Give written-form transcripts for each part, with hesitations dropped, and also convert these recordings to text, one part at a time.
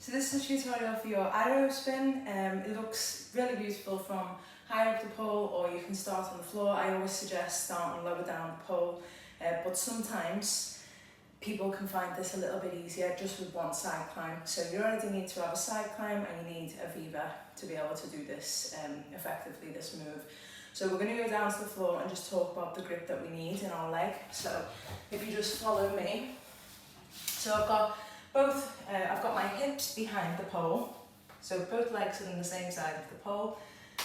So this is a tutorial for your arrow spin. It looks really beautiful from high up the pole, or you can start on the floor. I always suggest starting lower down the pole, but sometimes people can find this a little bit easier just with one side climb. So you already need to have a side climb and you need a viva to be able to do this effectively, this move. So we're going to go down to the floor and just talk about the grip that we need in our leg. So if you just follow me. So I've got my hips behind the pole. So both legs are on the same side of the pole.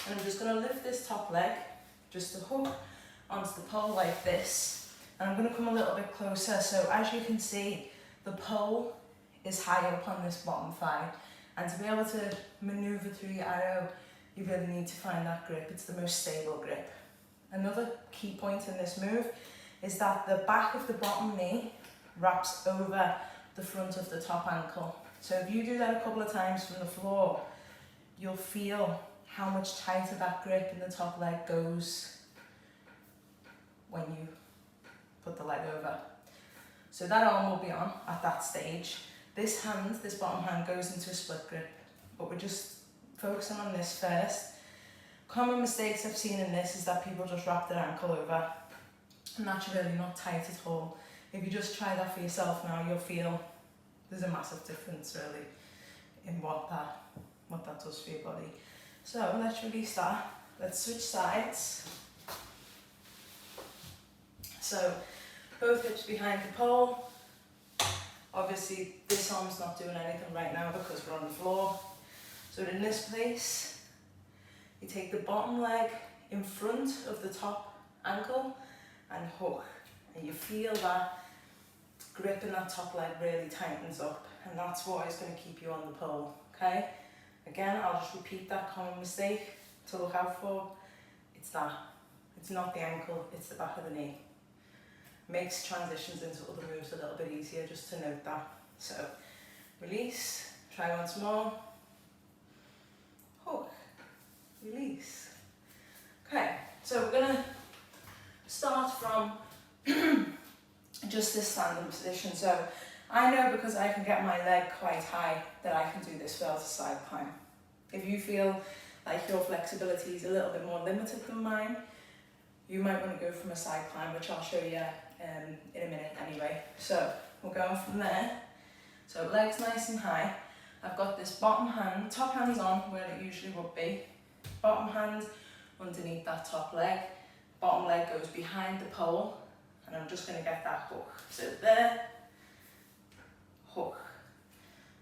And I'm just going to lift this top leg just to hook onto the pole like this. And I'm going to come a little bit closer. So as you can see, the pole is high up on this bottom thigh. And to be able to maneuver through your arrow, you really need to find that grip. It's the most stable grip. Another key point in this move is that the back of the bottom knee wraps over the front of the top ankle. So if you do that a couple of times from the floor, you'll feel how much tighter that grip in the top leg goes when you put the leg over. So that arm will be on at that stage. This hand, this bottom hand, goes into a split grip, but we're just focusing on this first. Common mistakes I've seen in this is that people just wrap their ankle over, and that's really not tight at all. If you just try that for yourself now, you'll feel there's a massive difference really in what that does for your body. So let's release that. Let's switch sides. So both hips behind the pole. Obviously this arm's not doing anything right now because we're on the floor. So in this place, you take the bottom leg in front of the top ankle and hook. And you feel that grip in that top leg really tightens up, and that's what is going to keep you on the pole, okay? Again, I'll just repeat that common mistake to look out for. It's that. It's not the ankle, it's the back of the knee. Makes transitions into other moves a little bit easier, just to note that. So, release, try once more. Hook, release. Okay, so we're going to start from just this standing position. So I know because I can get my leg quite high that I can do this well to side climb. If you feel like your flexibility is a little bit more limited than mine, you might want to go from a side climb, which I'll show you in a minute anyway. So we're going from there. So legs nice and high. I've got this bottom hand, top hand's on where it usually would be. Bottom hand underneath that top leg. Bottom leg goes behind the pole. And I'm just going to get that hook. So there, hook,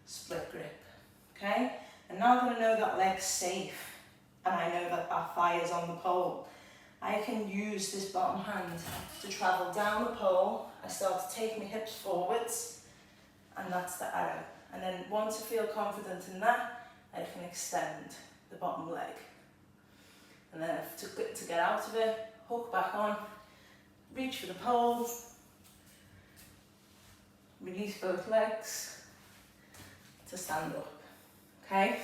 split grip, okay? And now that I know that leg's safe, and I know that that thigh is on the pole, I can use this bottom hand to travel down the pole. I start to take my hips forwards, and that's the arrow. And then once I feel confident in that, I can extend the bottom leg. And then to get out of it, hook back on, reach for the pole, release both legs to stand up, okay?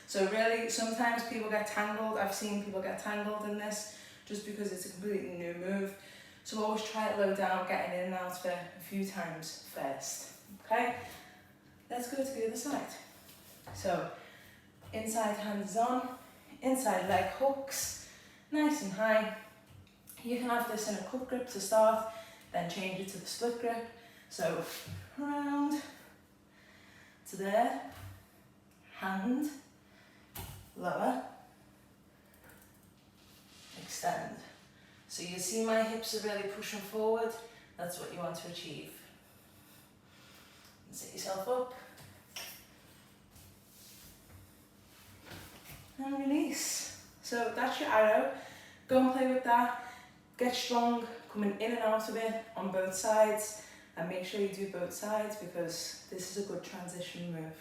So really, sometimes people get tangled. I've seen people get tangled in this just because it's a completely new move. So always try it low down, getting in and out of it a few times first, okay? Let's go to the other side. So inside hand is on, inside leg hooks, nice and high. You can have this in a cup grip to start, then change it to the split grip. So round to there, hand, lower, extend. So you see my hips are really pushing forward. That's what you want to achieve. And set yourself up. And release. So that's your arrow. Go and play with that. Get strong, coming in and out of it on both sides, and make sure you do both sides because this is a good transition move.